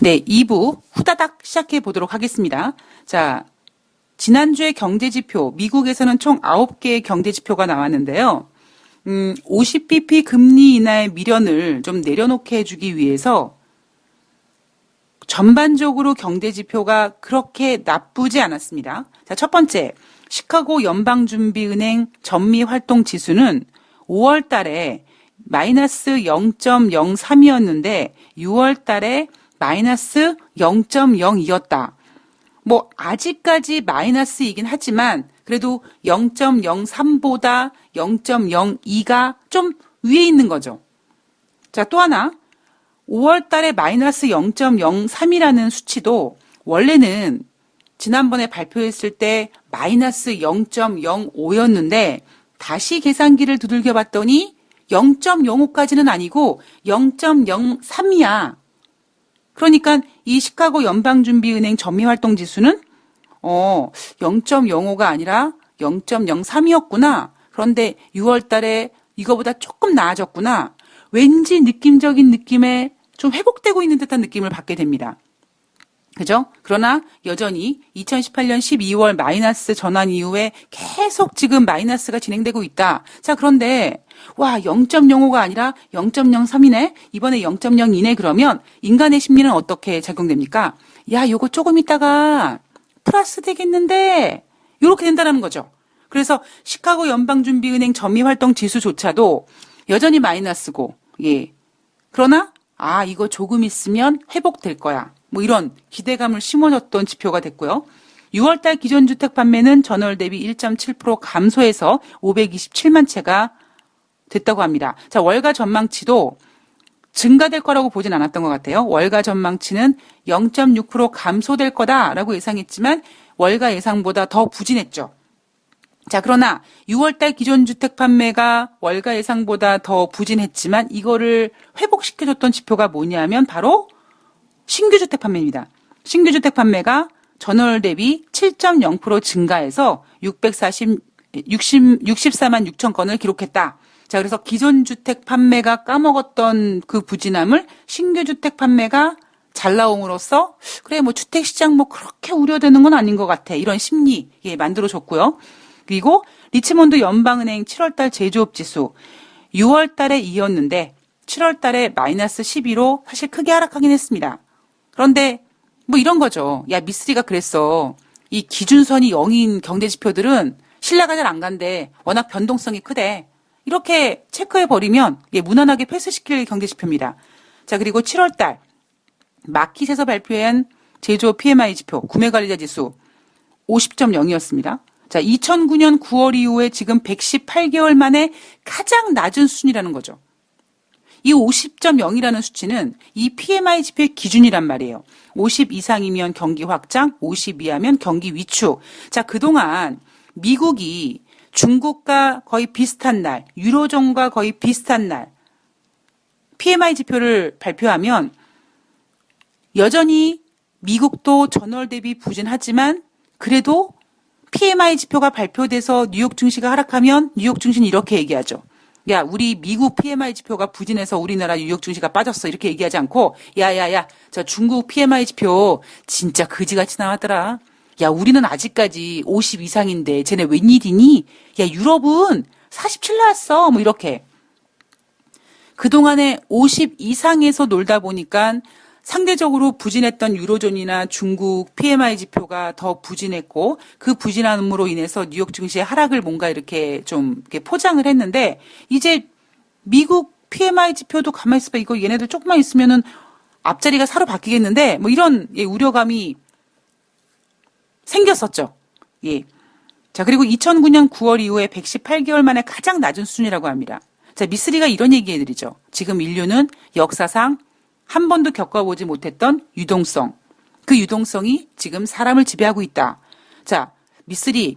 네, 2부 후다닥 시작해 보도록 하겠습니다. 자, 지난주에 경제지표, 미국에서는 총 9개의 경제지표가 나왔는데요. 50bp 금리 인하의 미련을 좀 내려놓게 해주기 위해서 전반적으로 경제지표가 그렇게 나쁘지 않았습니다. 자, 첫 번째, 시카고 연방준비은행 전미활동지수는 5월 달에 마이너스 0.03이었는데 6월 달에 마이너스 0.02였다. 뭐 아직까지 마이너스이긴 하지만 그래도 0.03보다 0.02가 좀 위에 있는 거죠. 자, 또 하나 5월 달에 마이너스 0.03이라는 수치도 원래는 지난번에 발표했을 때 마이너스 0.05였는데 다시 계산기를 두들겨 봤더니 0.05까지는 아니고 0.03이야. 그러니까 이 시카고 연방준비은행 전미활동지수는 0.05가 아니라 0.03이었구나. 그런데 6월 달에 이거보다 조금 나아졌구나. 왠지 느낌적인 느낌에 좀 회복되고 있는 듯한 느낌을 받게 됩니다. 그죠? 그러나 여전히 2018년 12월 마이너스 전환 이후에 계속 지금 마이너스가 진행되고 있다. 자, 그런데 와, 0.05가 아니라 0.03이네? 이번에 0.02네? 그러면 인간의 심리는 어떻게 작용됩니까? 야, 요거 조금 있다가 플러스 되겠는데? 요렇게 된다는 거죠. 그래서 시카고 연방준비은행 전미활동 지수조차도 여전히 마이너스고, 예. 그러나, 이거 조금 있으면 회복될 거야. 뭐 이런 기대감을 심어줬던 지표가 됐고요. 6월달 기존주택 판매는 전월 대비 1.7% 감소해서 527만 채가 됐다고 합니다. 자, 월가 전망치도 증가될 거라고 보진 않았던 것 같아요. 월가 전망치는 0.6% 감소될 거다라고 예상했지만 월가 예상보다 더 부진했죠. 자, 그러나 6월달 기존주택 판매가 월가 예상보다 더 부진했지만 이거를 회복시켜줬던 지표가 뭐냐면 바로 신규주택 판매입니다. 신규주택 판매가 전월 대비 7.0% 증가해서 64만 6천 건을 기록했다. 자, 그래서 기존주택 판매가 까먹었던 그 부진함을 신규주택 판매가 잘 나옴으로써 그래 뭐 주택시장 뭐 그렇게 우려되는 건 아닌 것 같아. 이런 심리 만들어줬고요. 그리고 리치몬드 연방은행 7월달 제조업지수 6월달에 이었는데 7월달에 마이너스 12로 사실 크게 하락하긴 했습니다. 그런데 뭐 이런 거죠. 야, 미쓰리가 그랬어. 이 기준선이 0인 경제지표들은 신뢰가 잘 안 간대. 워낙 변동성이 크대. 이렇게 체크해버리면 무난하게 패스시킬 경제지표입니다. 자, 그리고 7월달 마킷에서 발표한 제조업 PMI 지표, 구매관리자 지수 50.0이었습니다. 자, 2009년 9월 이후에 지금 118개월 만에 가장 낮은 수준이라는 거죠. 이 50.0이라는 수치는 이 PMI 지표의 기준이란 말이에요. 50 이상이면 경기 확장, 50 이하면 경기 위축. 자, 그동안 미국이 중국과 거의 비슷한 날, 유로존과 거의 비슷한 날 PMI 지표를 발표하면 여전히 미국도 전월 대비 부진하지만 그래도 PMI 지표가 발표돼서 뉴욕 증시가 하락하면 뉴욕 증시는 이렇게 얘기하죠. 야, 우리 미국 PMI 지표가 부진해서 우리나라 뉴욕 증시가 빠졌어. 이렇게 얘기하지 않고 야야야, 저 중국 PMI 지표 진짜 그지같이 나왔더라. 야, 우리는 아직까지 50 이상인데 쟤네 웬일이니? 야, 유럽은 47 나왔어. 뭐 이렇게. 그동안에 50 이상에서 놀다 보니까 상대적으로 부진했던 유로존이나 중국 PMI 지표가 더 부진했고 그 부진함으로 인해서 뉴욕 증시의 하락을 뭔가 이렇게 좀 이렇게 포장을 했는데 이제 미국 PMI 지표도 가만히 있어봐. 이거 얘네들 조금만 있으면은 앞자리가 사로 바뀌겠는데 뭐 이런 우려감이 생겼었죠. 예. 자, 그리고 2009년 9월 이후에 118개월 만에 가장 낮은 수준이라고 합니다. 자, 미쓰리가 이런 얘기 해드리죠. 지금 인류는 역사상 한 번도 겪어보지 못했던 유동성. 그 유동성이 지금 사람을 지배하고 있다. 자, 미쓰리,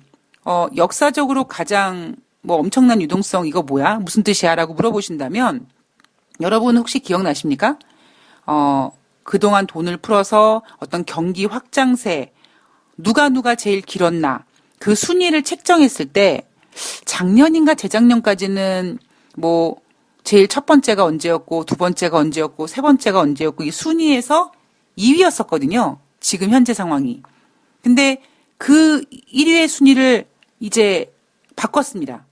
역사적으로 가장 뭐 엄청난 유동성 이거 뭐야? 무슨 뜻이야? 라고 물어보신다면 여러분 혹시 기억나십니까? 그동안 돈을 풀어서 어떤 경기 확장세, 누가 제일 길었나 그 순위를 책정했을 때 작년인가 재작년까지는 뭐 제일 첫 번째가 언제였고 두 번째가 언제였고 세 번째가 언제였고 이 순위에서 2위였었거든요. 지금 현재 상황이. 근데 그 1위의 순위를 이제 바꿨습니다.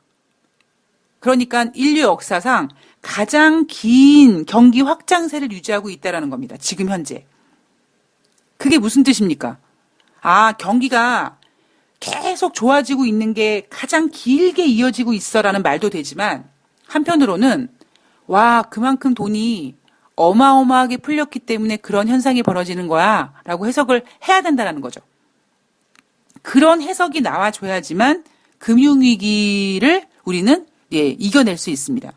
그러니까 인류 역사상 가장 긴 경기 확장세를 유지하고 있다라는 겁니다. 지금 현재. 그게 무슨 뜻입니까? 아, 경기가 계속 좋아지고 있는 게 가장 길게 이어지고 있어라는 말도 되지만 한편으로는 와, 그만큼 돈이 어마어마하게 풀렸기 때문에 그런 현상이 벌어지는 거야 라고 해석을 해야 된다는 거죠. 그런 해석이 나와줘야지만 금융위기를 우리는 이겨낼 수 있습니다.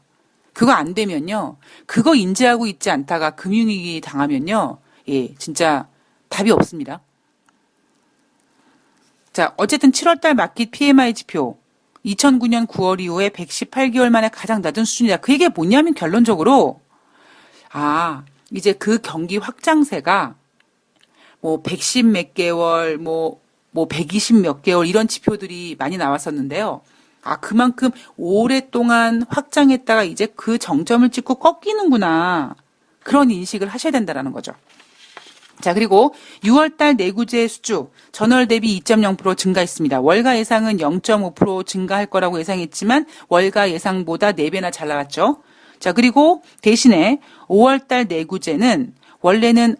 그거 안 되면요. 그거 인지하고 있지 않다가 금융위기 당하면요. 진짜 답이 없습니다. 자, 어쨌든 7월달 마켓 PMI 지표 2009년 9월 이후에 118개월 만에 가장 낮은 수준이다. 그 얘기가 뭐냐면 결론적으로 이제 그 경기 확장세가 뭐 110 몇 개월, 뭐 120 몇 개월 이런 지표들이 많이 나왔었는데요. 그만큼 오랫동안 확장했다가 이제 그 정점을 찍고 꺾이는구나. 그런 인식을 하셔야 된다는 거죠. 자, 그리고 6월달 내구재 수주 전월 대비 2.0% 증가했습니다. 월가 예상은 0.5% 증가할 거라고 예상했지만 월가 예상보다 4배나 잘 나왔죠. 자, 그리고 대신에 5월달 내구재는 원래는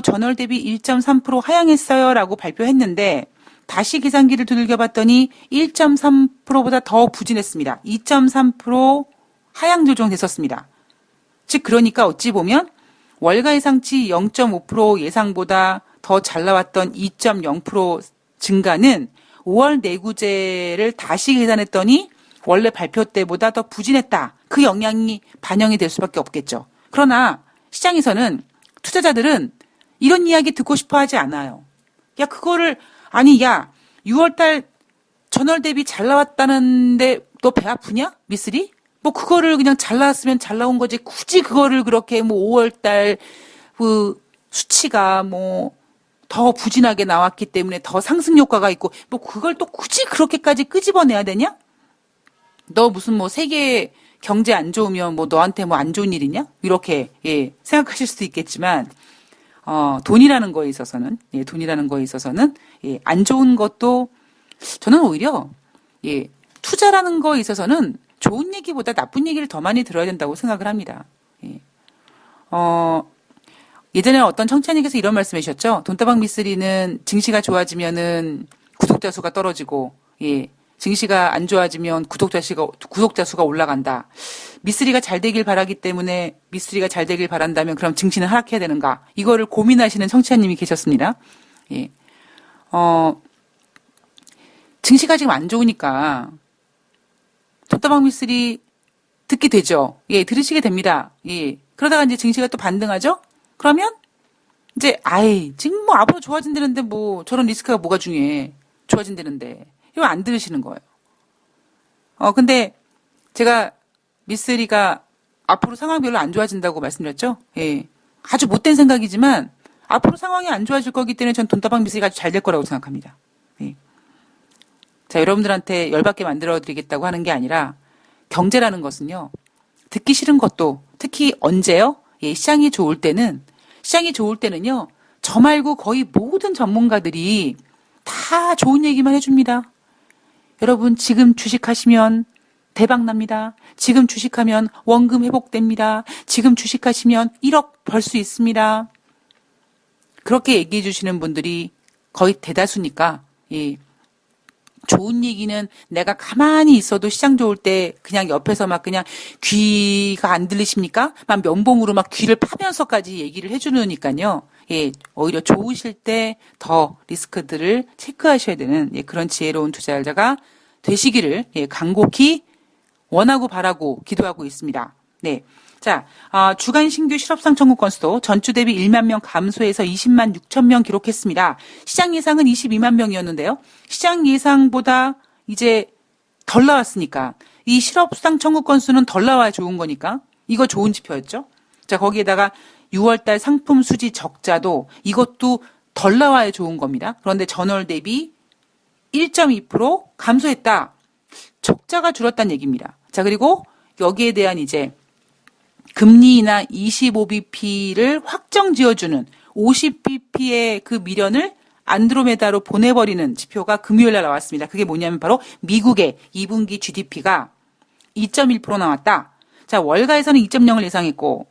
전월 대비 1.3% 하향했어요 라고 발표했는데 다시 계산기를 두들겨 봤더니 1.3%보다 더 부진했습니다. 2.3% 하향 조정됐었습니다. 즉 그러니까 어찌 보면 월가 예상치 0.5% 예상보다 더 잘 나왔던 2.0% 증가는 5월 내구재를 다시 계산했더니 원래 발표 때보다 더 부진했다. 그 영향이 반영이 될 수밖에 없겠죠. 그러나 시장에서는 투자자들은 이런 이야기 듣고 싶어 하지 않아요. 야, 그거를 6월달 전월 대비 잘 나왔다는데 너 배 아프냐? 미쓰리? 뭐 그거를 그냥 잘 나왔으면 잘 나온 거지. 굳이 그거를 그렇게 5월달 그 수치가 더 부진하게 나왔기 때문에 더 상승 효과가 있고 그걸 또 굳이 그렇게까지 끄집어내야 되냐? 너 무슨 세계 경제 안 좋으면 너한테 안 좋은 일이냐? 이렇게 생각하실 수도 있겠지만 돈이라는 거에 있어서는 안 좋은 것도 저는 오히려 투자라는 거에 있어서는 좋은 얘기보다 나쁜 얘기를 더 많이 들어야 된다고 생각을 합니다. 예전에 어떤 청취자님께서 이런 말씀 해주셨죠. 돈다방 미쓰리는 증시가 좋아지면은 구독자 수가 떨어지고, 증시가 안 좋아지면 구독자 수가 올라간다. 미쓰리가 잘 되길 바라기 때문에 미쓰리가 잘 되길 바란다면 그럼 증시는 하락해야 되는가? 이거를 고민하시는 청취자님이 계셨습니다. 증시가 지금 안 좋으니까 돈다방 미쓰리 듣게 되죠. 들으시게 됩니다. 그러다가 이제 증시가 또 반등하죠? 그러면 이제 지금 앞으로 좋아진다는데 저런 리스크가 뭐가 중요해. 좋아진다는데. 이거 안 들으시는 거예요. 근데 제가 미쓰리가 앞으로 상황이 별로 안 좋아진다고 말씀드렸죠? 아주 못된 생각이지만 앞으로 상황이 안 좋아질 거기 때문에 전 돈다방 미쓰리가 아주 잘 될 거라고 생각합니다. 자, 여러분들한테 열받게 만들어 드리겠다고 하는 게 아니라 경제라는 것은요. 듣기 싫은 것도 특히 언제요? 시장이 좋을 때는요. 저 말고 거의 모든 전문가들이 다 좋은 얘기만 해줍니다. 여러분 지금 주식하시면 대박 납니다. 지금 주식하면 원금 회복됩니다. 지금 주식하시면 1억 벌 수 있습니다. 그렇게 얘기해 주시는 분들이 거의 대다수니까 좋은 얘기는 내가 가만히 있어도 시장 좋을 때 그냥 옆에서 그냥 귀가 안 들리십니까? 면봉으로 귀를 파면서까지 얘기를 해주니까요. 오히려 좋으실 때 더 리스크들을 체크하셔야 되는 그런 지혜로운 투자자가 되시기를 간곡히 원하고 바라고 기도하고 있습니다. 네. 자, 주간 신규 실업상 청구 건수도 전주 대비 1만 명 감소해서 20만 6천 명 기록했습니다. 시장 예상은 22만 명이었는데요. 시장 예상보다 이제 덜 나왔으니까 이 실업상 청구 건수는 덜 나와야 좋은 거니까 이거 좋은 지표였죠. 자, 거기에다가 6월달 상품 수지 적자도 이것도 덜 나와야 좋은 겁니다. 그런데 전월 대비 1.2% 감소했다. 적자가 줄었다는 얘기입니다. 자, 그리고 여기에 대한 이제 금리 인하 25bp를 확정 지어주는 50bp의 그 미련을 안드로메다로 보내버리는 지표가 금요일 날 나왔습니다. 그게 뭐냐면 바로 미국의 2분기 GDP가 2.1% 나왔다. 자, 월가에서는 2.0을 예상했고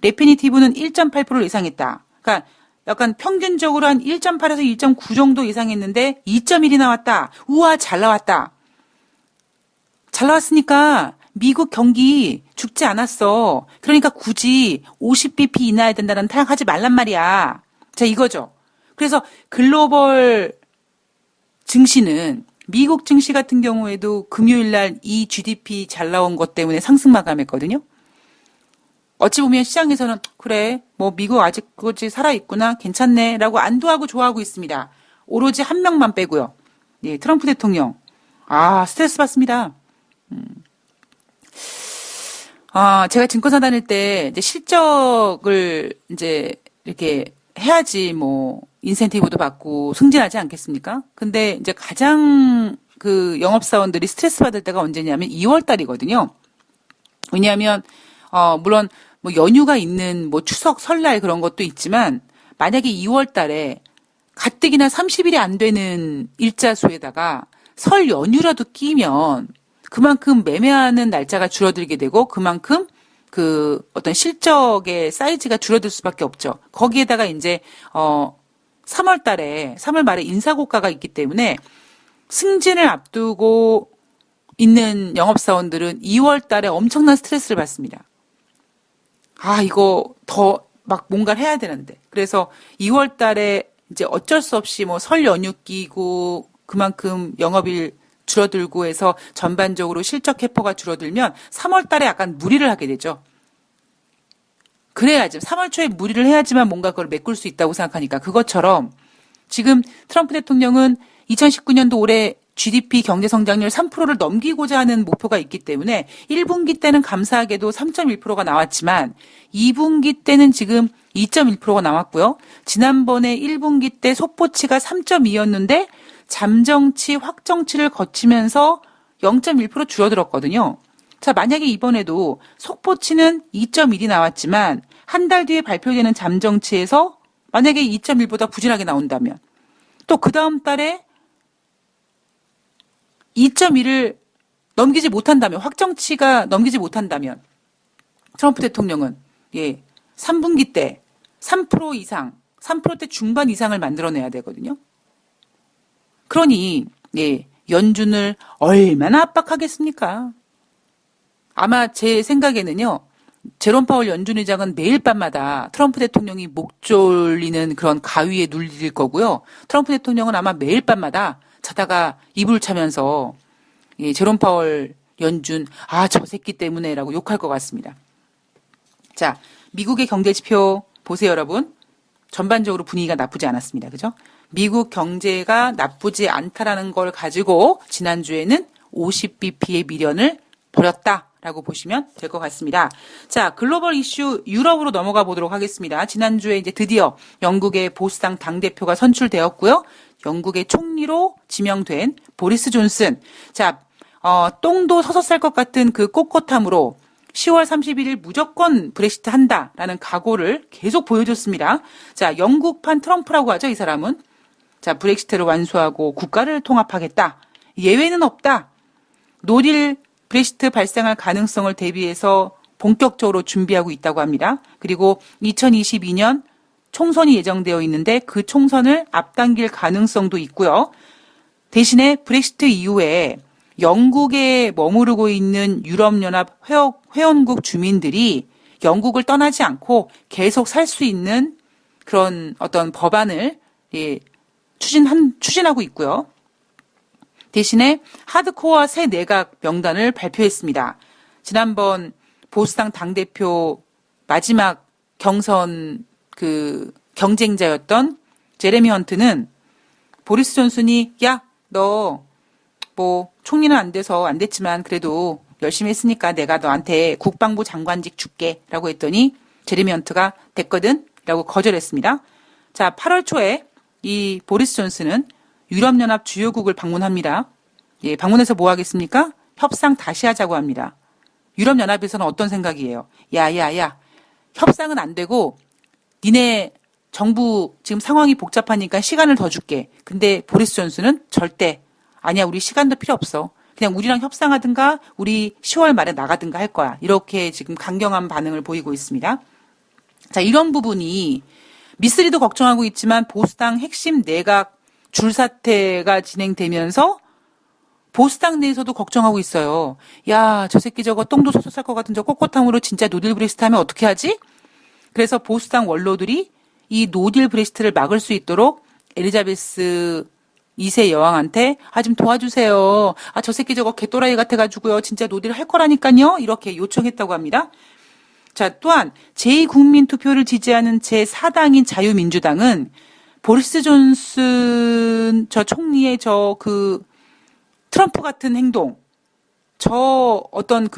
레피니티브는 1.8%를 예상했다. 그러니까 약간 평균적으로 한 1.8에서 1.9 정도 예상했는데 2.1이 나왔다. 우와, 잘 나왔다. 잘 나왔으니까 미국 경기 죽지 않았어. 그러니까 굳이 50bp 인하해야 된다는 타락하지 말란 말이야. 자, 이거죠. 그래서 글로벌 증시는 미국 증시 같은 경우에도 금요일 날 이 GDP 잘 나온 것 때문에 상승 마감했거든요. 어찌 보면 시장에서는 그래, 뭐 미국 아직까지 살아있구나, 괜찮네 라고 안도하고 좋아하고 있습니다. 오로지 한 명만 빼고요. 예, 트럼프 대통령. 스트레스 받습니다. 제가 증권사 다닐 때 이제 실적을 이제 이렇게 해야지 뭐 인센티브도 받고 승진하지 않겠습니까? 근데 이제 가장 그 영업사원들이 스트레스 받을 때가 언제냐면 2월 달이거든요. 왜냐하면 물론 뭐 연휴가 있는 뭐 추석 설날 그런 것도 있지만 만약에 2월 달에 가뜩이나 30일이 안 되는 일자수에다가 설 연휴라도 끼면 그만큼 매매하는 날짜가 줄어들게 되고 그만큼 그 어떤 실적의 사이즈가 줄어들 수밖에 없죠. 거기에다가 이제 3월 말에 인사고가가 있기 때문에 승진을 앞두고 있는 영업사원들은 2월 달에 엄청난 스트레스를 받습니다. 이거 더 막 뭔가를 해야 되는데. 그래서 2월 달에 이제 어쩔 수 없이 뭐 설 연휴 끼고 그만큼 영업일 줄어들고 해서 전반적으로 실적 회포가 줄어들면 3월 달에 약간 무리를 하게 되죠. 그래야지 3월 초에 무리를 해야지만 뭔가 그걸 메꿀 수 있다고 생각하니까 그것처럼 지금 트럼프 대통령은 2019년도 올해 GDP 경제 성장률 3%를 넘기고자 하는 목표가 있기 때문에 1분기 때는 감사하게도 3.1%가 나왔지만 2분기 때는 지금 2.1%가 나왔고요. 지난번에 1분기 때 속보치가 3.2였는데 잠정치, 확정치를 거치면서 0.1% 줄어들었거든요. 자, 만약에 이번에도 속보치는 2.1이 나왔지만 한 달 뒤에 발표되는 잠정치에서 만약에 2.1보다 부진하게 나온다면 또 그 다음 달에 2.1을 넘기지 못한다면 확정치가 넘기지 못한다면 트럼프 대통령은 3분기 때 3% 이상 3%대 중반 이상을 만들어내야 되거든요. 그러니 연준을 얼마나 압박하겠습니까? 아마 제 생각에는요. 제롬 파월 연준 의장은 매일 밤마다 트럼프 대통령이 목 졸리는 그런 가위에 눌릴 거고요. 트럼프 대통령은 아마 매일 밤마다 자다가 이불 차면서 제롬 파월 연준 저 새끼 때문에라고 욕할 것 같습니다. 자, 미국의 경제 지표 보세요, 여러분. 전반적으로 분위기가 나쁘지 않았습니다. 그죠? 미국 경제가 나쁘지 않다라는 걸 가지고 지난주에는 50bp의 미련을 버렸다라고 보시면 될 것 같습니다. 자, 글로벌 이슈 유럽으로 넘어가 보도록 하겠습니다. 지난주에 이제 드디어 영국의 보수당 당대표가 선출되었고요. 영국의 총리로 지명된 보리스 존슨. 자, 똥도 서서 쌀 것 같은 그 꼿꼿함으로 10월 31일 무조건 브렉시트 한다라는 각오를 계속 보여줬습니다. 자, 영국판 트럼프라고 하죠, 이 사람은. 자, 브렉시트를 완수하고 국가를 통합하겠다. 예외는 없다. 노딜 브렉시트 발생할 가능성을 대비해서 본격적으로 준비하고 있다고 합니다. 그리고 2022년 총선이 예정되어 있는데 그 총선을 앞당길 가능성도 있고요. 대신에 브렉시트 이후에 영국에 머무르고 있는 유럽연합 회원국 주민들이 영국을 떠나지 않고 계속 살 수 있는 그런 어떤 법안을 추진하고 있고요. 대신에 하드코어 새 내각 명단을 발표했습니다. 지난번 보수당 당대표 마지막 경선 그 경쟁자였던 제레미 헌트는 보리스 존슨이 너 뭐 총리는 안 돼서 안 됐지만 그래도 열심히 했으니까 내가 너한테 국방부 장관직 줄게 라고 했더니 제레미 헌트가 됐거든 라고 거절했습니다. 자, 8월 초에 이 보리스 존슨은 유럽연합 주요국을 방문합니다. 방문해서 뭐 하겠습니까? 협상 다시 하자고 합니다. 유럽연합에서는 어떤 생각이에요? 야, 협상은 안 되고 니네 정부 지금 상황이 복잡하니까 시간을 더 줄게. 근데 보리스 존슨은 절대 아니야. 우리 시간도 필요 없어. 그냥 우리랑 협상하든가 우리 10월 말에 나가든가 할 거야. 이렇게 지금 강경한 반응을 보이고 있습니다. 자, 이런 부분이 미쓰리도 걱정하고 있지만 보수당 핵심 내각 줄사태가 진행되면서 보수당 내에서도 걱정하고 있어요. 야, 저 새끼 저거 똥도 솟아 쌀 것 같은 저 꼿꼿함으로 진짜 노딜 브렉시트 하면 어떻게 하지? 그래서 보수당 원로들이 이 노딜 브렉시트를 막을 수 있도록 엘리자베스 2세 여왕한테 좀 도와주세요. 저 새끼 저거 개또라이 같아가지고요. 진짜 노딜 할 거라니까요. 이렇게 요청했다고 합니다. 자, 또한 제2국민투표를 지지하는 제4당인 자유민주당은 보리스 존슨 저 총리의 트럼프 같은 행동, 저 어떤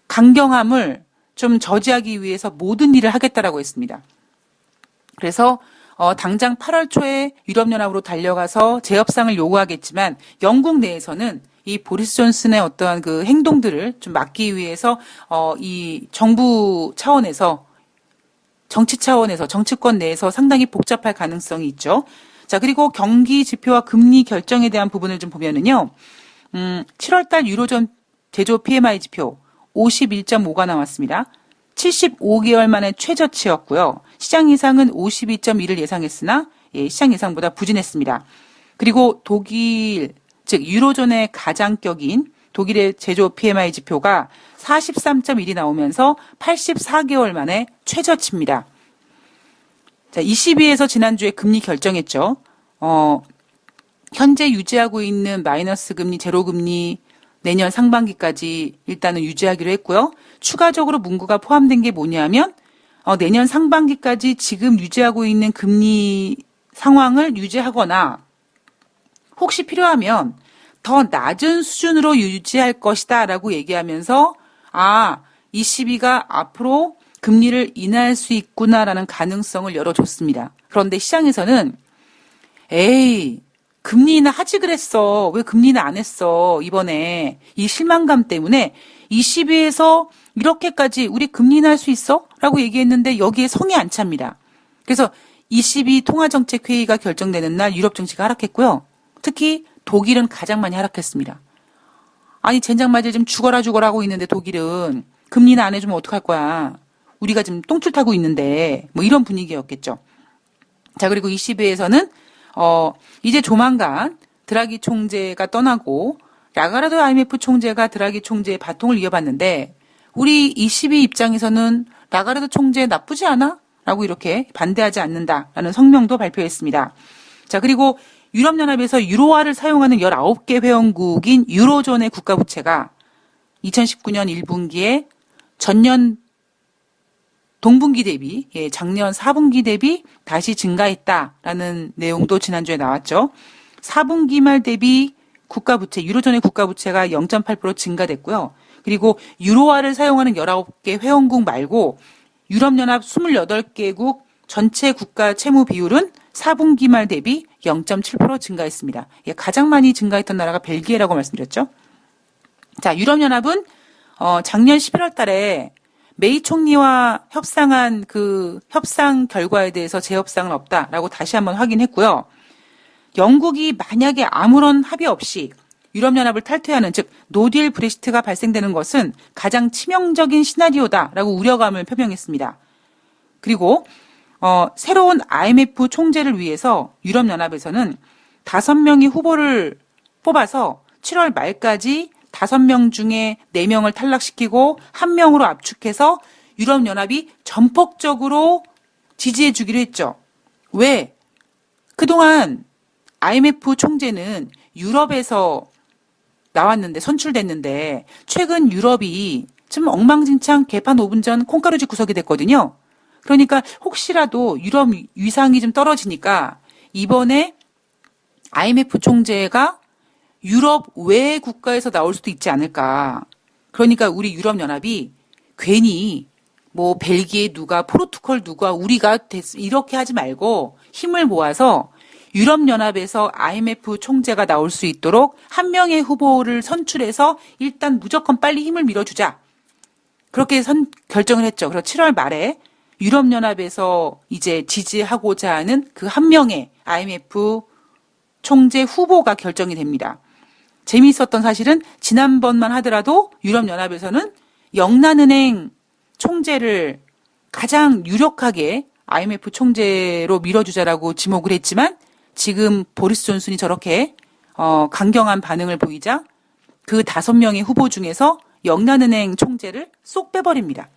강경함을 좀 저지하기 위해서 모든 일을 하겠다라고 했습니다. 그래서 당장 8월 초에 유럽연합으로 달려가서 재협상을 요구하겠지만 영국 내에서는 이 보리스 존슨의 어떠한 행동들을 좀 막기 위해서 이 정부 차원에서 정치 차원에서 정치권 내에서 상당히 복잡할 가능성이 있죠. 자, 그리고 경기 지표와 금리 결정에 대한 부분을 좀 보면은요. 7월달 유로존 제조 PMI 지표 51.5가 나왔습니다. 75개월 만에 최저치였고요. 시장 예상은 52.1을 예상했으나 시장 예상보다 부진했습니다. 그리고 독일, 즉 유로존의 가장격인 독일의 제조 PMI 지표가 43.1이 나오면서 84개월 만에 최저치입니다. 자, ECB에서 지난주에 금리 결정했죠. 현재 유지하고 있는 마이너스 금리, 제로 금리 내년 상반기까지 일단은 유지하기로 했고요. 추가적으로 문구가 포함된 게 뭐냐면 내년 상반기까지 지금 유지하고 있는 금리 상황을 유지하거나 혹시 필요하면 더 낮은 수준으로 유지할 것이다 라고 얘기하면서 ECB가 앞으로 금리를 인하할 수 있구나라는 가능성을 열어줬습니다. 그런데 시장에서는 금리 인하 하지 그랬어. 왜 금리 인하 안 했어. 이번에 이 실망감 때문에 ECB에서 이렇게까지 우리 금리 인하할 수 있어? 라고 얘기했는데 여기에 성이 안 찹니다. 그래서 ECB 통화정책회의가 결정되는 날 유럽 증시가 하락했고요. 특히 독일은 가장 많이 하락했습니다. 아니 젠장 맞을 지금 죽어라 하고 있는데 독일은 금리 인하 안 해주면 어떡할 거야. 우리가 지금 똥줄 타고 있는데 뭐 이런 분위기였겠죠. 자, 그리고 ECB에서는 이제 조만간 드라기 총재가 떠나고 라가르드 IMF 총재가 드라기 총재의 바통을 이어받는데 우리 ECB 입장에서는 라가르드 총재 나쁘지 않아? 라고 이렇게 반대하지 않는다라는 성명도 발표했습니다. 자, 그리고 유럽연합에서 유로화를 사용하는 19개 회원국인 유로존의 국가부채가 2019년 1분기에 전년 동분기 대비, 작년 4분기 대비 다시 증가했다라는 내용도 지난주에 나왔죠. 4분기 말 대비 국가부채, 유로존의 국가부채가 0.8% 증가됐고요. 그리고 유로화를 사용하는 19개 회원국 말고 유럽연합 28개국 전체 국가 채무 비율은 4분기 말 대비 0.7% 증가했습니다. 가장 많이 증가했던 나라가 벨기에라고 말씀드렸죠. 자, 유럽연합은 작년 11월 달에 메이 총리와 협상한 협상 결과에 대해서 재협상은 없다라고 다시 한번 확인했고요. 영국이 만약에 아무런 합의 없이 유럽연합을 탈퇴하는, 즉 노딜 브렉시트가 발생되는 것은 가장 치명적인 시나리오다라고 우려감을 표명했습니다. 그리고 새로운 IMF 총재를 위해서 유럽연합에서는 5명의 후보를 뽑아서 7월 말까지 5명 중에 4명을 탈락시키고 1명으로 압축해서 유럽연합이 전폭적으로 지지해 주기로 했죠. 왜? 그동안 IMF 총재는 유럽에서 나왔는데 선출됐는데 최근 유럽이 좀 엉망진창 개판 5분 전 콩가루집 구석이 됐거든요. 그러니까 혹시라도 유럽 위상이 좀 떨어지니까 이번에 IMF 총재가 유럽 외 국가에서 나올 수도 있지 않을까. 그러니까 우리 유럽연합이 괜히 뭐 벨기에 누가 포르투갈 누가 우리가 이렇게 하지 말고 힘을 모아서 유럽연합에서 IMF 총재가 나올 수 있도록 1명의 후보를 선출해서 일단 무조건 빨리 힘을 밀어주자. 그렇게 결정을 했죠. 그래서 7월 말에 유럽연합에서 이제 지지하고자 하는 그 한 명의 IMF 총재 후보가 결정이 됩니다. 재미있었던 사실은 지난번만 하더라도 유럽연합에서는 영란은행 총재를 가장 유력하게 IMF 총재로 밀어주자라고 지목을 했지만 지금 보리스 존슨이 저렇게 강경한 반응을 보이자 그 5명의 후보 중에서 영란은행 총재를 쏙 빼버립니다.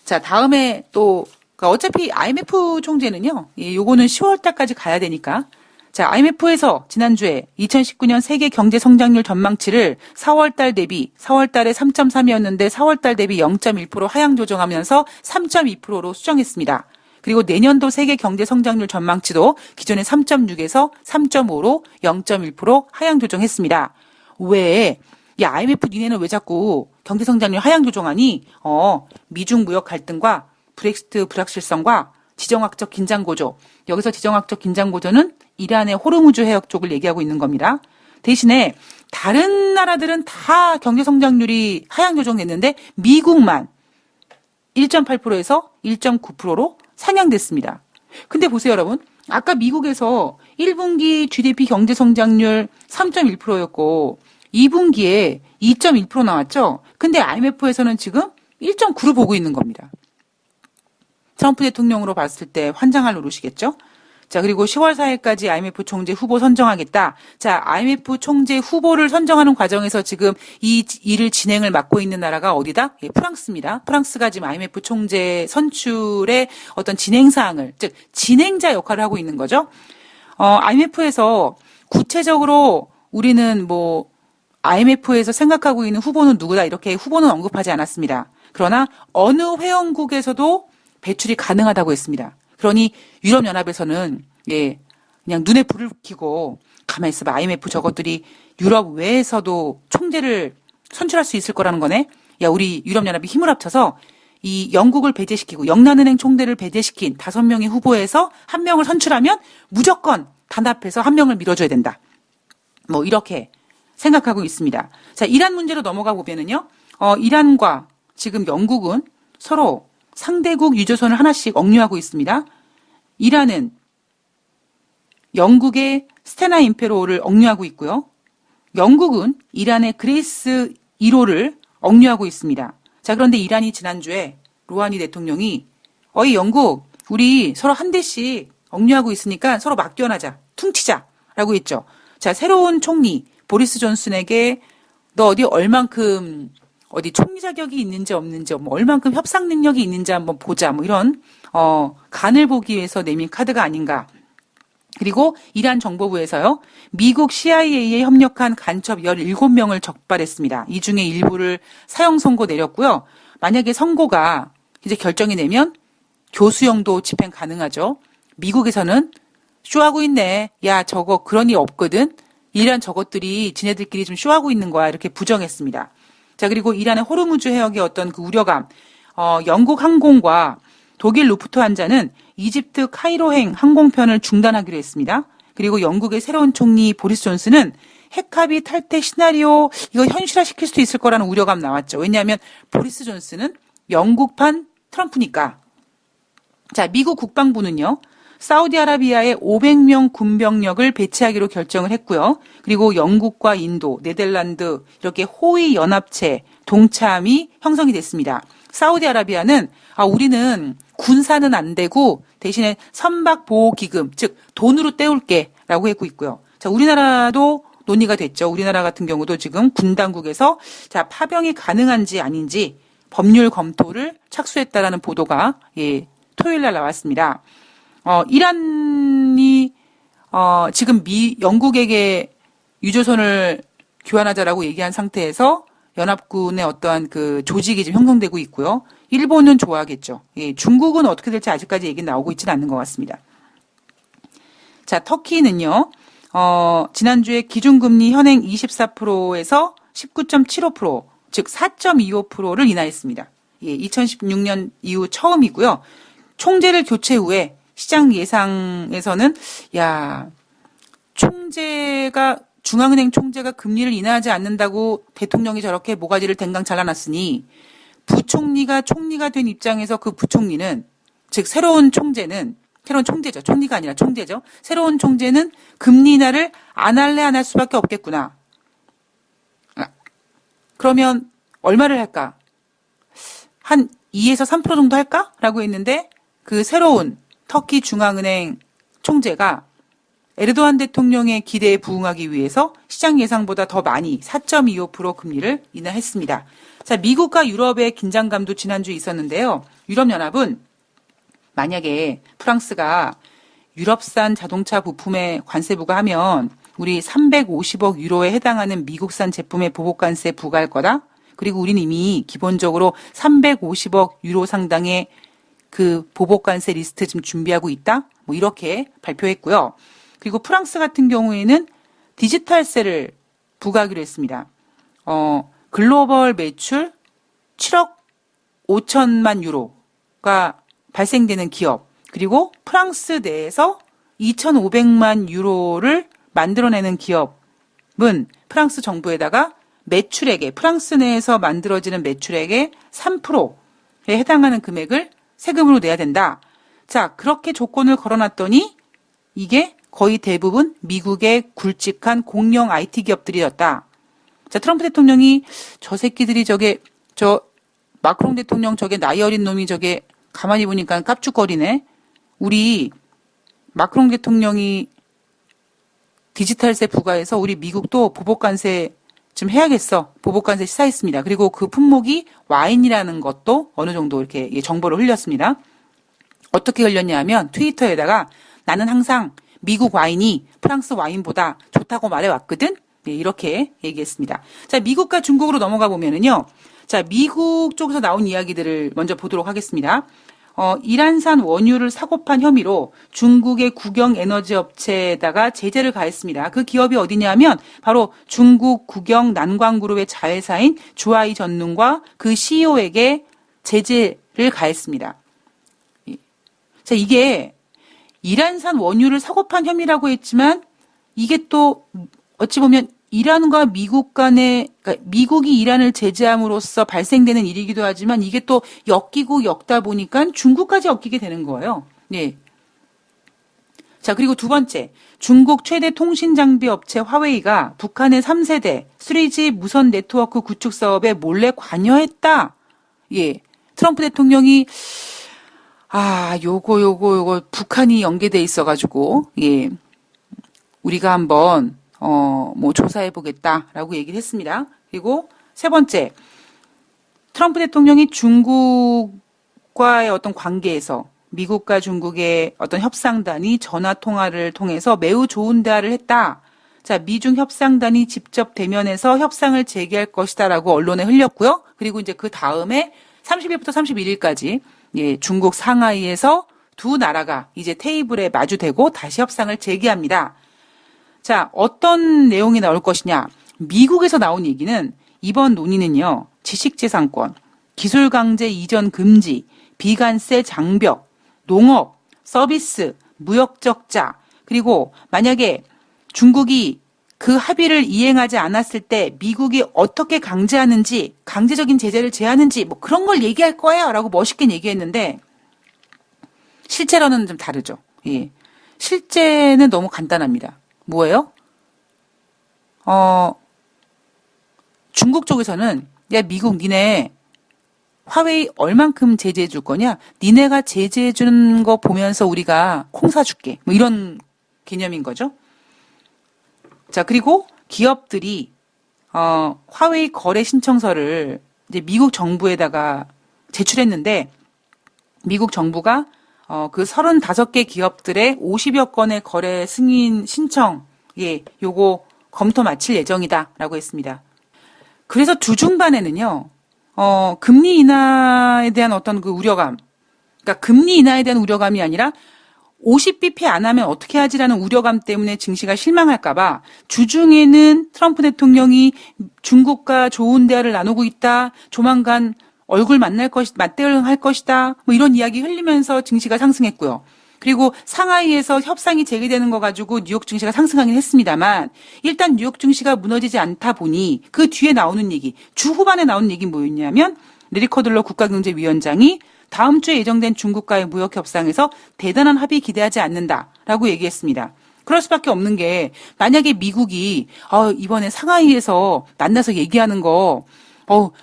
자, 다음에 또 그러니까 어차피 IMF 총재는요. 요거는 10월 달까지 가야 되니까. 자, IMF에서 지난주에 2019년 세계 경제 성장률 전망치를 4월 달 대비 4월 달에 3.3이었는데 4월 달 대비 0.1% 하향 조정하면서 3.2%로 수정했습니다. 그리고 내년도 세계 경제 성장률 전망치도 기존의 3.6에서 3.5로 0.1% 하향 조정했습니다. 왜? 야, IMF 니네는 왜 자꾸 경제 성장률 하향 조정하니? 미중 무역 갈등과 브렉시트 불확실성과 지정학적 긴장 고조. 여기서 지정학적 긴장 고조는 이란의 호르무즈 해역 쪽을 얘기하고 있는 겁니다. 대신에 다른 나라들은 다 경제 성장률이 하향 조정됐는데 미국만 1.8%에서 1.9%로 상향됐습니다. 근데 보세요, 여러분. 아까 미국에서 1분기 GDP 경제 성장률 3.1%였고 2분기에 2.1% 나왔죠. 근데 IMF에서는 지금 1.9로 보고 있는 겁니다. 트럼프 대통령으로 봤을 때 환장할 노릇이겠죠. 자, 그리고 10월 4일까지 IMF 총재 후보 선정하겠다. 자, IMF 총재 후보를 선정하는 과정에서 지금 이 일을 진행을 맡고 있는 나라가 어디다? 예, 프랑스입니다. 프랑스가 지금 IMF 총재 선출의 어떤 진행 사항을, 즉 진행자 역할을 하고 있는 거죠. IMF에서 구체적으로 우리는 IMF에서 생각하고 있는 후보는 누구다 이렇게 후보는 언급하지 않았습니다. 그러나 어느 회원국에서도 배출이 가능하다고 했습니다. 그러니 유럽연합에서는 그냥 눈에 불을 켜고 가만히 있어봐. IMF 저것들이 유럽 외에서도 총재를 선출할 수 있을 거라는 거네. 야, 우리 유럽연합이 힘을 합쳐서 이 영국을 배제시키고 영란은행 총재를 배제시킨 5명의 후보에서 1명을 선출하면 무조건 단합해서 1명을 밀어줘야 된다. 이렇게 생각하고 있습니다. 자, 이란 문제로 넘어가 보면은요. 이란과 지금 영국은 서로 상대국 유조선을 하나씩 억류하고 있습니다. 이란은 영국의 스테나 임페로를 억류하고 있고요. 영국은 이란의 그레이스 1호를 억류하고 있습니다. 자, 그런데 이란이 지난주에 로하니 대통령이 어이 영국 우리 서로 한 대씩 억류하고 있으니까 서로 맞견하자. 퉁치자라고 했죠. 자, 새로운 총리 보리스 존슨에게 너 얼만큼 총리 자격이 있는지 없는지 얼만큼 협상 능력이 있는지 한번 보자 이런 간을 보기 위해서 내민 카드가 아닌가. 그리고 이란 정보부에서요. 미국 CIA에 협력한 간첩 17명을 적발했습니다. 이 중에 일부를 사형 선고 내렸고요. 만약에 선고가 이제 결정이 되면 교수형도 집행 가능하죠. 미국에서는 쇼하고 있네. 야, 저거 그런 일 없거든. 이란 저것들이 지네들끼리 좀 쇼하고 있는 거야. 이렇게 부정했습니다. 자, 그리고 이란의 호르무즈 해역의 어떤 그 우려감, 영국 항공과 독일 루프트한자는 이집트 카이로행 항공편을 중단하기로 했습니다. 그리고 영국의 새로운 총리 보리스 존슨은 핵합의 탈퇴 시나리오 이거 현실화시킬 수도 있을 거라는 우려감 나왔죠. 왜냐하면 보리스 존슨은 영국판 트럼프니까. 자, 미국 국방부는요. 사우디아라비아에 500명 군병력을 배치하기로 결정을 했고요. 그리고 영국과 인도, 네덜란드 이렇게 호위 연합체 동참이 형성이 됐습니다. 사우디아라비아는 우리는 군사는 안 되고 대신에 선박보호기금 즉 돈으로 때울게 라고 했고 있고요. 자, 우리나라도 논의가 됐죠. 우리나라 같은 경우도 지금 군 당국에서 자, 파병이 가능한지 아닌지 법률 검토를 착수했다라는 보도가 토요일 날 나왔습니다. 이란이 지금 영국에게 유조선을 교환하자라고 얘기한 상태에서 연합군의 어떠한 그 조직이 지금 형성되고 있고요. 일본은 좋아하겠죠. 중국은 어떻게 될지 아직까지 얘기는 나오고 있지는 않는 것 같습니다. 자, 터키는요. 지난주에 기준금리 현행 24%에서 19.75%, 즉 4.25%를 인하했습니다. 2016년 이후 처음이고요. 총재를 교체 후에 시장 예상에서는 중앙은행 총재가 금리를 인하하지 않는다고 대통령이 저렇게 모가지를 댕강 잘라놨으니 부총리가 총리가 된 입장에서 그 부총리는, 즉 새로운 총재죠. 총리가 아니라 총재죠. 새로운 총재는 금리 인하를 안 할래 안 할 수밖에 없겠구나. 그러면 얼마를 할까? 한 2에서 3% 정도 할까? 라고 했는데 그 새로운 터키 중앙은행 총재가 에르도안 대통령의 기대에 부응하기 위해서 시장 예상보다 더 많이 4.25% 금리를 인하했습니다. 자, 미국과 유럽의 긴장감도 지난주에 있었는데요. 유럽연합은 만약에 프랑스가 유럽산 자동차 부품에 관세 부과하면 우리 350억 유로에 해당하는 미국산 제품에 보복관세 부과할 거다. 그리고 우리는 이미 기본적으로 350억 유로 상당의 그 보복관세 리스트 지금 준비하고 있다. 뭐 이렇게 발표했고요. 그리고 프랑스 같은 경우에는 디지털세를 부과하기로 했습니다. 글로벌 매출 7억 5천만 유로가 발생되는 기업, 그리고 프랑스 내에서 2,500만 유로를 만들어내는 기업은 프랑스 정부에다가 매출액에, 프랑스 내에서 만들어지는 매출액의 3%에 해당하는 금액을 세금으로 내야 된다. 자, 그렇게 조건을 걸어놨더니 이게 거의 대부분 미국의 굵직한 공영 IT 기업들이었다. 자, 트럼프 대통령이 저 새끼들이 마크롱 대통령 저게 나이 어린 놈이 저게 가만히 보니까 깝죽거리네. 우리 마크롱 대통령이 디지털세 부과해서 우리 미국도 보복관세 좀 해야겠어. 보복관세 시사했습니다. 그리고 그 품목이 와인이라는 것도 어느 정도 이렇게 정보를 흘렸습니다. 어떻게 흘렸냐 하면 트위터에다가 나는 항상 미국 와인이 프랑스 와인보다 좋다고 말해왔거든. 네, 이렇게 얘기했습니다. 자, 미국과 중국으로 넘어가 보면은요. 자, 미국 쪽에서 나온 이야기들을 먼저 보도록 하겠습니다. 이란산 원유를 사고 판 혐의로 중국의 국영 에너지 업체에다가 제재를 가했습니다. 그 기업이 어디냐면 바로 중국 국영 난광그룹의 자회사인 주하이 전능과 그 CEO에게 제재를 가했습니다. 자, 이게 이란산 원유를 사고 판 혐의라고 했지만 이게 또 어찌 보면 이란과 미국 간의, 그러니까 미국이 이란을 제재함으로써 발생되는 일이기도 하지만 이게 또 엮이고 엮다 보니까 중국까지 엮이게 되는 거예요. 네. 자, 그리고 두 번째. 중국 최대 통신 장비 업체 화웨이가 북한의 3세대 3G 무선 네트워크 구축 사업에 몰래 관여했다. 예. 트럼프 대통령이 요거 북한이 연계돼 있어가지고, 예. 우리가 한번 조사해보겠다라고 얘기를 했습니다. 그리고 세 번째, 트럼프 대통령이 중국과의 어떤 관계에서 미국과 중국의 어떤 협상단이 전화통화를 통해서 매우 좋은 대화를 했다. 자, 미중 협상단이 직접 대면해서 협상을 재개할 것이다라고 언론에 흘렸고요. 그리고 이제 그 다음에 30일부터 31일까지 예, 중국 상하이에서 두 나라가 이제 테이블에 마주대고 다시 협상을 재개합니다. 자, 어떤 내용이 나올 것이냐. 미국에서 나온 얘기는 이번 논의는요. 지식재산권, 기술강제 이전 금지, 비관세 장벽, 농업, 서비스, 무역 적자, 그리고 만약에 중국이 그 합의를 이행하지 않았을 때 미국이 어떻게 강제하는지, 강제적인 제재를 제하는지 뭐 그런 걸 얘기할 거예요 라고 멋있게 얘기했는데 실제로는 좀 다르죠. 예. 실제는 너무 간단합니다. 뭐예요? 중국 쪽에서는 야, 미국 니네 화웨이 얼만큼 제재해 줄 거냐? 니네가 제재해 주는 거 보면서 우리가 콩 사줄게. 뭐 이런 개념인 거죠. 자, 그리고 기업들이 화웨이 거래 신청서를 이제 미국 정부에다가 제출했는데 미국 정부가 그 35개 기업들의 50여 건의 거래 승인 신청, 예, 요거 검토 마칠 예정이다라고 했습니다. 그래서 주중반에는요, 금리 인하에 대한 어떤 그 우려감, 그러니까 금리 인하에 대한 우려감이 아니라 50bp 안 하면 어떻게 하지라는 우려감 때문에 증시가 실망할까봐 주중에는 트럼프 대통령이 중국과 좋은 대화를 나누고 있다, 조만간 얼굴 맞대응할 것이다, 뭐 이런 이야기 흘리면서 증시가 상승했고요. 그리고 상하이에서 협상이 재개되는 거 가지고 뉴욕 증시가 상승하긴 했습니다만 일단 뉴욕 증시가 무너지지 않다 보니 그 뒤에 나오는 얘기, 주 후반에 나오는 얘기 뭐였냐면 레리 커들러 국가경제위원장이 다음 주에 예정된 중국과의 무역 협상에서 대단한 합의 기대하지 않는다라고 얘기했습니다. 그럴 수밖에 없는 게 만약에 미국이 이번에 상하이에서 만나서 얘기하는 거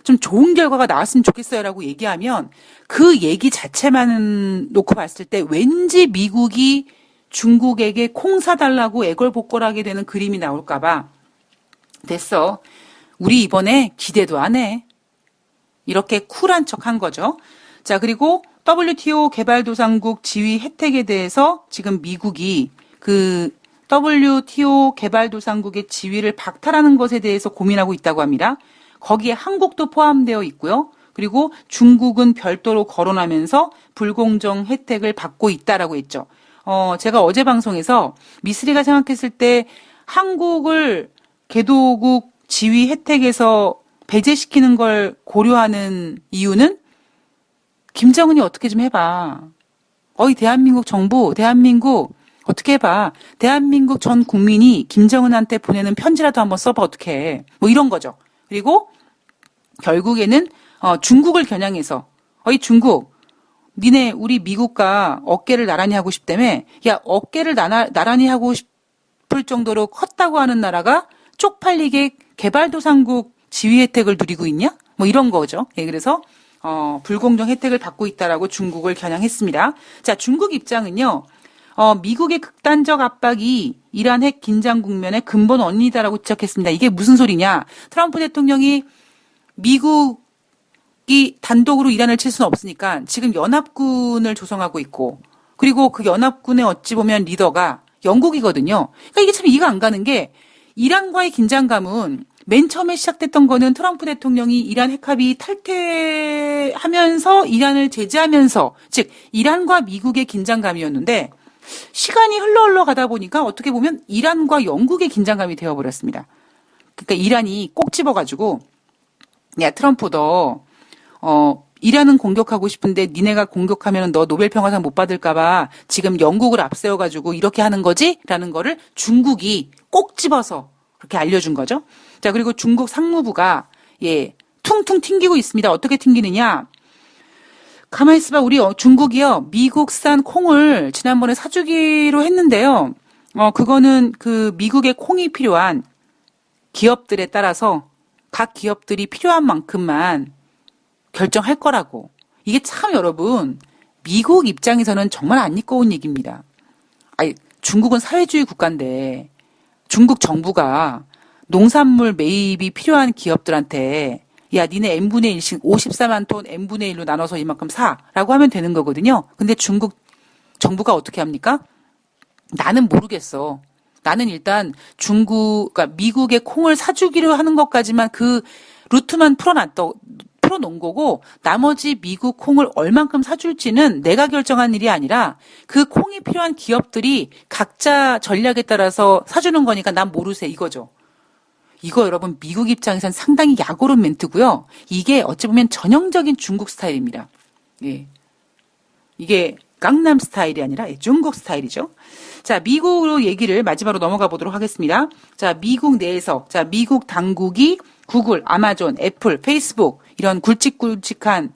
좀 좋은 결과가 나왔으면 좋겠어요라고 얘기하면 그 얘기 자체만 놓고 봤을 때 왠지 미국이 중국에게 콩 사달라고 애걸복걸하게 되는 그림이 나올까 봐 됐어. 우리 이번에 기대도 안 해. 이렇게 쿨한 척 한 거죠. 자, 그리고 WTO 개발도상국 지위 혜택에 대해서 지금 미국이 그 WTO 개발도상국의 지위를 박탈하는 것에 대해서 고민하고 있다고 합니다. 거기에 한국도 포함되어 있고요. 그리고 중국은 별도로 거론하면서 불공정 혜택을 받고 있다라고 했죠. 제가 어제 방송에서 미쓰리가 생각했을 때 한국을 개도국 지위 혜택에서 배제시키는 걸 고려하는 이유는 김정은이 어떻게 좀 해봐. 대한민국 정부, 대한민국 어떻게 해봐. 대한민국 전 국민이 김정은한테 보내는 편지라도 한번 써봐 어떡해. 뭐 이런 거죠. 그리고 결국에는 중국을 겨냥해서 중국 니네 우리 미국과 어깨를 나란히 하고 싶다며. 야, 어깨를 나란히 하고 싶을 정도로 컸다고 하는 나라가 쪽팔리게 개발도상국 지위 혜택을 누리고 있냐? 뭐 이런 거죠. 예, 그래서 불공정 혜택을 받고 있다라고 중국을 겨냥했습니다. 자, 중국 입장은요. 미국의 극단적 압박이 이란 핵 긴장 국면의 근본 원인이다라고 지적했습니다. 이게 무슨 소리냐? 트럼프 대통령이 미국이 단독으로 이란을 칠 수는 없으니까 지금 연합군을 조성하고 있고, 그리고 그 연합군의 어찌 보면 리더가 영국이거든요. 그러니까 이게 참 이해가 안 가는 게 이란과의 긴장감은 맨 처음에 시작됐던 거는 트럼프 대통령이 이란 핵합의 탈퇴하면서 이란을 제재하면서, 즉 이란과 미국의 긴장감이었는데 시간이 흘러 가다 보니까 어떻게 보면 이란과 영국의 긴장감이 되어버렸습니다. 그러니까 이란이 꼭 집어가지고 야, 트럼프 너 이란은 공격하고 싶은데 니네가 공격하면 너 노벨 평화상 못 받을까봐 지금 영국을 앞세워가지고 이렇게 하는 거지? 라는 거를 중국이 꼭 집어서 그렇게 알려준 거죠. 자, 그리고 중국 상무부가 퉁퉁 튕기고 있습니다. 어떻게 튕기느냐? 가만히 있어봐. 우리 중국이요, 미국산 콩을 지난번에 사주기로 했는데요. 그거는 그 미국의 콩이 필요한 기업들에 따라서 각 기업들이 필요한 만큼만 결정할 거라고. 이게 참 여러분, 미국 입장에서는 정말 안 이꺼운 얘기입니다. 중국은 사회주의 국가인데 중국 정부가 농산물 매입이 필요한 기업들한테 야, 니네 n분의 1씩 54만 톤 n분의 1로 나눠서 이만큼 사라고 하면 되는 거거든요. 근데 중국 정부가 어떻게 합니까? 나는 모르겠어. 나는 일단 그러니까 미국의 콩을 사주기로 하는 것까지만 그 루트만 풀어놓은 거고, 나머지 미국 콩을 얼만큼 사줄지는 내가 결정한 일이 아니라 그 콩이 필요한 기업들이 각자 전략에 따라서 사주는 거니까 난 모르세, 이거죠. 이거 여러분 미국 입장에선 상당히 약오른 멘트고요. 이게 어찌 보면 전형적인 중국 스타일입니다. 예. 이게 강남 스타일이 아니라 중국 스타일이죠. 자, 미국으로 얘기를 마지막으로 넘어가 보도록 하겠습니다. 자, 미국 내에서, 미국 당국이 구글, 아마존, 애플, 페이스북 이런 굵직굵직한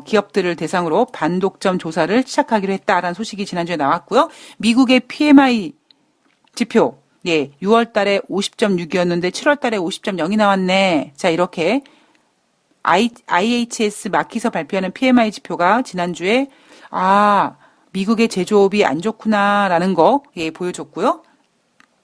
기업들을 대상으로 반독점 조사를 시작하기로 했다라는 소식이 지난주에 나왔고요. 미국의 PMI 지표, 6월 달에 50.6이었는데 7월 달에 50.0이 나왔네. 자, 이렇게 IHS 마키서 발표하는 PMI 지표가 지난주에 미국의 제조업이 안 좋구나라는 거 보여줬고요.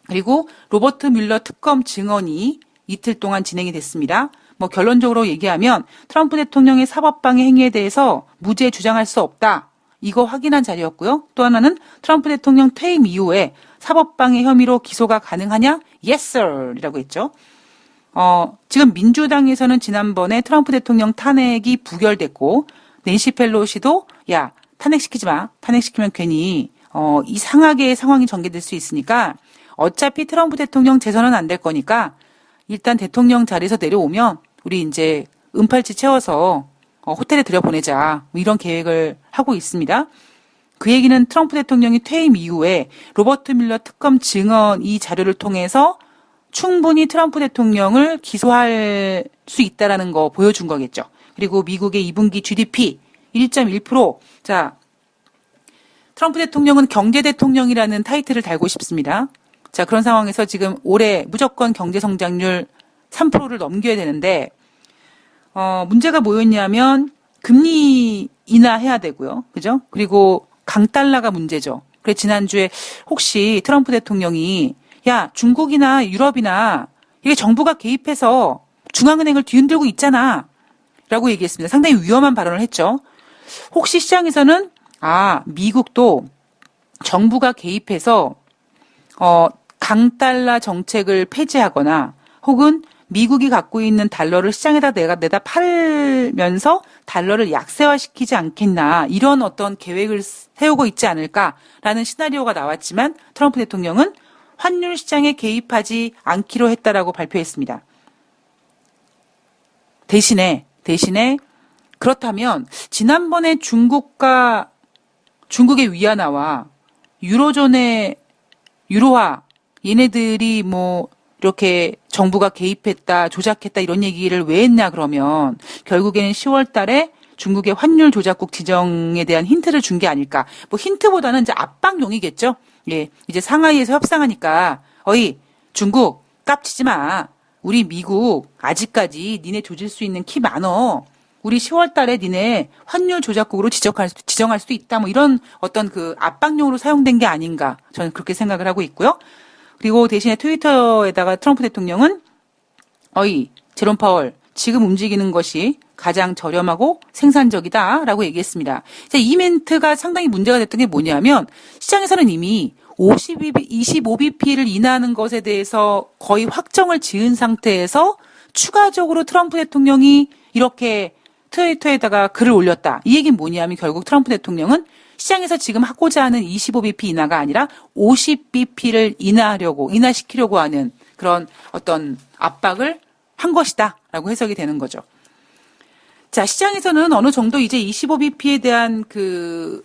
그리고 로버트 뮬러 특검 증언이 이틀 동안 진행이 됐습니다. 결론적으로 얘기하면 트럼프 대통령의 사법방해 행위에 대해서 무죄 주장할 수 없다. 이거 확인한 자리였고요. 또 하나는 트럼프 대통령 퇴임 이후에 사법방해 혐의로 기소가 가능하냐? Yes, sir! 이라고 했죠. 지금 민주당에서는 지난번에 트럼프 대통령 탄핵이 부결됐고, 낸시 펠로시도, 야, 탄핵시키지 마. 탄핵시키면 괜히, 이상하게 상황이 전개될 수 있으니까, 어차피 트럼프 대통령 재선은 안 될 거니까, 일단 대통령 자리에서 내려오면, 우리 이제 은팔찌 채워서, 호텔에 들여보내자. 이런 계획을 하고 있습니다. 그 얘기는 트럼프 대통령이 퇴임 이후에 로버트 뮬러 특검 증언 이 자료를 통해서 충분히 트럼프 대통령을 기소할 수 있다라는 거 보여준 거겠죠. 그리고 미국의 2분기 GDP 1.1%. 자, 트럼프 대통령은 경제 대통령이라는 타이틀을 달고 싶습니다. 자, 그런 상황에서 지금 올해 무조건 경제 성장률 3%를 넘겨야 되는데, 문제가 뭐였냐면, 금리 인하해야 되고요. 그죠? 그리고 강달러가 문제죠. 그래서 지난주에 혹시 트럼프 대통령이, 야, 중국이나 유럽이나, 이게 정부가 개입해서 중앙은행을 뒤흔들고 있잖아. 라고 얘기했습니다. 상당히 위험한 발언을 했죠. 혹시 시장에서는, 미국도 정부가 개입해서, 강달러 정책을 폐지하거나 혹은 미국이 갖고 있는 달러를 시장에다 내다 팔면서 달러를 약세화시키지 않겠나 이런 어떤 계획을 세우고 있지 않을까라는 시나리오가 나왔지만 트럼프 대통령은 환율 시장에 개입하지 않기로 했다라고 발표했습니다. 대신에 그렇다면 지난번에 중국의 위안화와 유로존의 유로화 얘네들이 뭐 이렇게 정부가 개입했다, 조작했다 이런 얘기를 왜 했냐 그러면 결국에는 10월 달에 중국의 환율 조작국 지정에 대한 힌트를 준 게 아닐까. 뭐 힌트보다는 이제 압박용이겠죠. 예. 이제 상하이에서 협상하니까 어이 중국 깝치지 마. 우리 미국 아직까지 니네 조질 수 있는 키 많어. 우리 10월 달에 니네 환율 조작국으로 지정할 수도 있다. 뭐 이런 어떤 그 압박용으로 사용된 게 아닌가. 저는 그렇게 생각을 하고 있고요. 그리고 대신에 트위터에다가 트럼프 대통령은 어이 제롬 파월 지금 움직이는 것이 가장 저렴하고 생산적이다라고 얘기했습니다. 이 멘트가 상당히 문제가 됐던 게 뭐냐면 시장에서는 이미 25bp를 인하하는 것에 대해서 거의 확정을 지은 상태에서 추가적으로 트럼프 대통령이 이렇게 트위터에다가 글을 올렸다. 이 얘기는 뭐냐면 결국 트럼프 대통령은 시장에서 지금 하고자 하는 25bp 인하가 아니라 50bp를 인하시키려고 하는 그런 어떤 압박을 한 것이다라고 해석이 되는 거죠. 자, 시장에서는 어느 정도 이제 25bp에 대한 그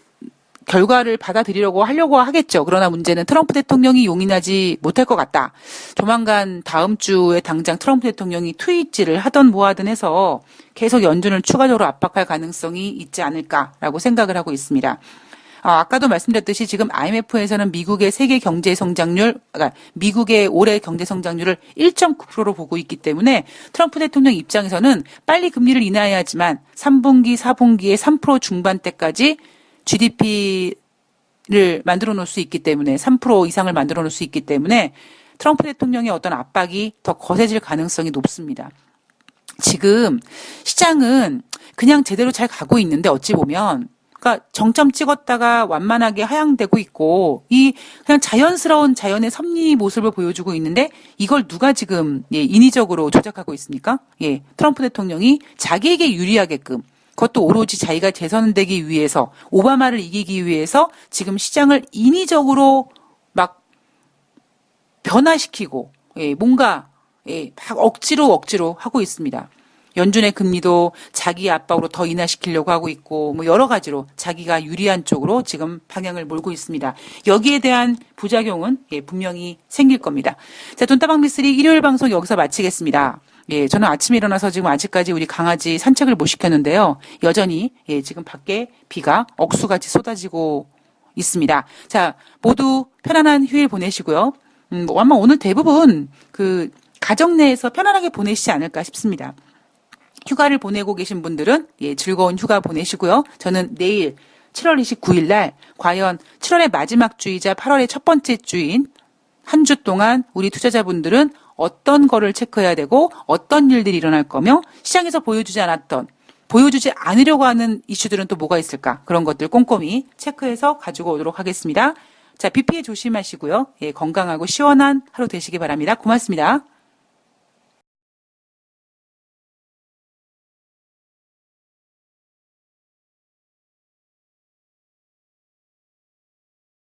결과를 받아들이려고 하려고 하겠죠. 그러나 문제는 트럼프 대통령이 용인하지 못할 것 같다. 조만간 다음 주에 당장 트럼프 대통령이 트윗질을 하든 뭐하든 해서 계속 연준을 추가적으로 압박할 가능성이 있지 않을까라고 생각을 하고 있습니다. 아까도 말씀드렸듯이 지금 IMF에서는 미국의 세계 경제 성장률, 그러니까 미국의 올해 경제 성장률을 1.9%로 보고 있기 때문에 트럼프 대통령 입장에서는 빨리 금리를 인하해야 하지만 3분기, 4분기에 3% 중반대까지 GDP를 만들어 놓을 수 있기 때문에 3% 이상을 만들어 놓을 수 있기 때문에 트럼프 대통령의 어떤 압박이 더 거세질 가능성이 높습니다. 지금 시장은 그냥 제대로 잘 가고 있는데 어찌 보면 그러니까 정점 찍었다가 완만하게 하향되고 있고 이 그냥 자연스러운 자연의 섭리 모습을 보여주고 있는데 이걸 누가 지금 인위적으로 조작하고 있습니까? 트럼프 대통령이 자기에게 유리하게끔 그것도 오로지 자기가 재선되기 위해서 오바마를 이기기 위해서 지금 시장을 인위적으로 막 변화시키고 뭔가 막 억지로 하고 있습니다. 연준의 금리도 자기 압박으로 더 인하시키려고 하고 있고 뭐 여러 가지로 자기가 유리한 쪽으로 지금 방향을 몰고 있습니다. 여기에 대한 부작용은 분명히 생길 겁니다. 자, 돈다방 미쓰리 일요일 방송 여기서 마치겠습니다. 저는 아침에 일어나서 지금 아직까지 우리 강아지 산책을 못 시켰는데요. 여전히 지금 밖에 비가 억수같이 쏟아지고 있습니다. 자, 모두 편안한 휴일 보내시고요. 아마 오늘 대부분 그 가정 내에서 편안하게 보내시지 않을까 싶습니다. 휴가를 보내고 계신 분들은 즐거운 휴가 보내시고요. 저는 내일 7월 29일 날 과연 7월의 마지막 주이자 8월의 첫 번째 주인 한 주 동안 우리 투자자분들은 어떤 거를 체크해야 되고 어떤 일들이 일어날 거며 시장에서 보여주지 않으려고 하는 이슈들은 또 뭐가 있을까? 그런 것들 꼼꼼히 체크해서 가지고 오도록 하겠습니다. 자, 비 피해 조심하시고요. 건강하고 시원한 하루 되시기 바랍니다. 고맙습니다.